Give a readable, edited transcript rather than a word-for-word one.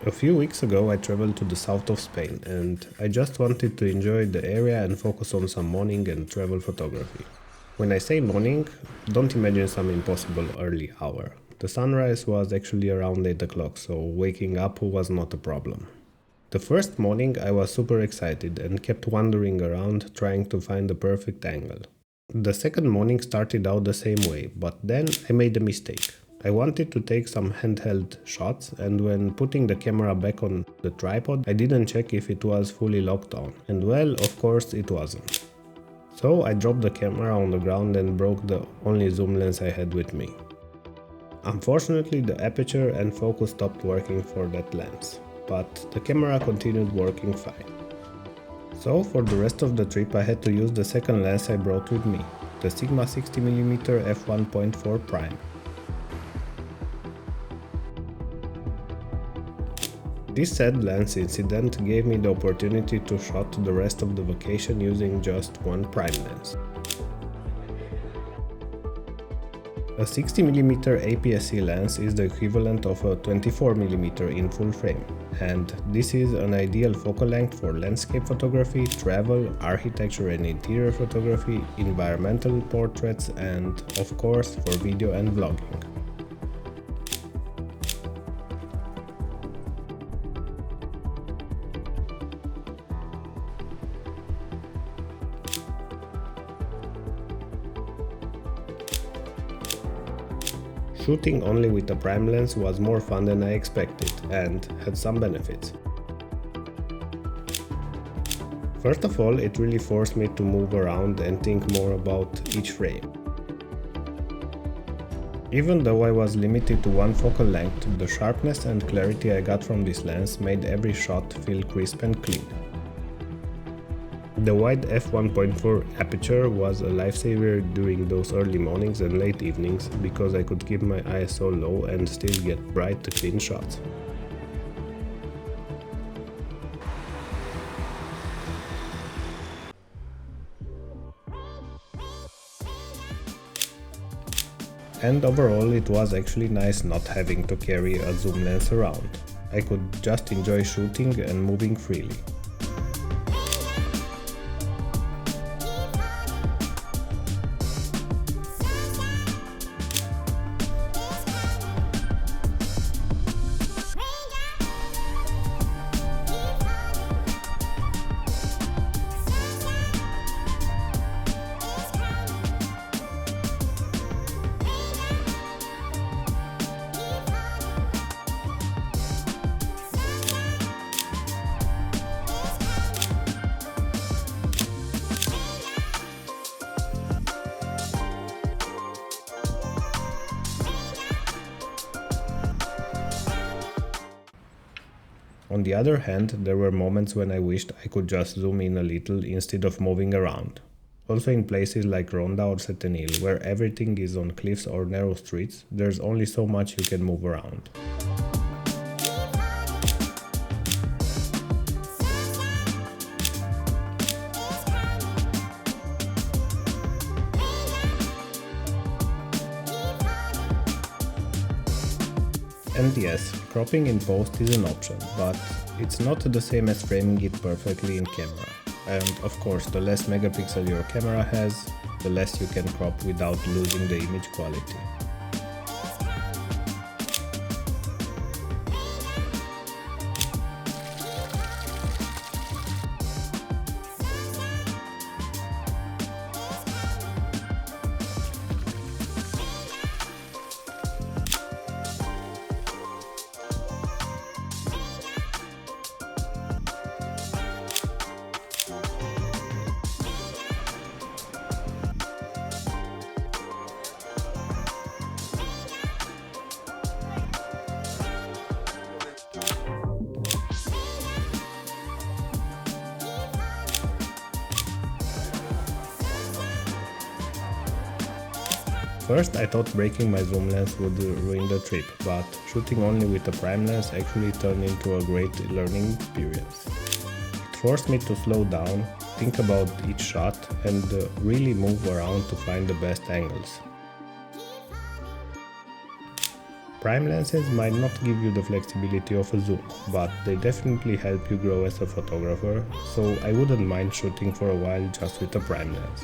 A few weeks ago I traveled to the south of Spain and I just wanted to enjoy the area and focus on some morning and travel photography. When I say morning, don't imagine some impossible early hour. The sunrise was actually around 8 o'clock, so waking up was not a problem. The first morning I was super excited and kept wandering around trying to find the perfect angle. The second morning started out the same way, but then I made a mistake. I wanted to take some handheld shots, and when putting the camera back on the tripod, I didn't check if it was fully locked on. And well, of course it wasn't. So I dropped the camera on the ground and broke the only zoom lens I had with me. Unfortunately, the aperture and focus stopped working for that lens, but the camera continued working fine. So for the rest of the trip I had to use the second lens I brought with me, the Sigma 60mm f1.4 prime. This sad lens incident gave me the opportunity to shot the rest of the vacation using just one prime lens. A 60mm APS-C lens is the equivalent of a 24mm in full frame, and this is an ideal focal length for landscape photography, travel, architecture and interior photography, environmental portraits, and of course for video and vlogging. Shooting only with a prime lens was more fun than I expected and had some benefits. First of all, it really forced me to move around and think more about each frame. Even though I was limited to one focal length, the sharpness and clarity I got from this lens made every shot feel crisp and clean. The wide f1.4 aperture was a lifesaver during those early mornings and late evenings because I could keep my ISO low and still get bright, clean shots. And overall it was actually nice not having to carry a zoom lens around. I could just enjoy shooting and moving freely. On the other hand, there were moments when I wished I could just zoom in a little instead of moving around. Also in places like Ronda or Setenil, where everything is on cliffs or narrow streets, there's only so much you can move around. And yes, cropping in post is an option, but it's not the same as framing it perfectly in camera. And of course, the less megapixel your camera has, the less you can crop without losing the image quality. First I thought breaking my zoom lens would ruin the trip, but shooting only with a prime lens actually turned into a great learning experience. It forced me to slow down, think about each shot, and really move around to find the best angles. Prime lenses might not give you the flexibility of a zoom, but they definitely help you grow as a photographer, so I wouldn't mind shooting for a while just with a prime lens.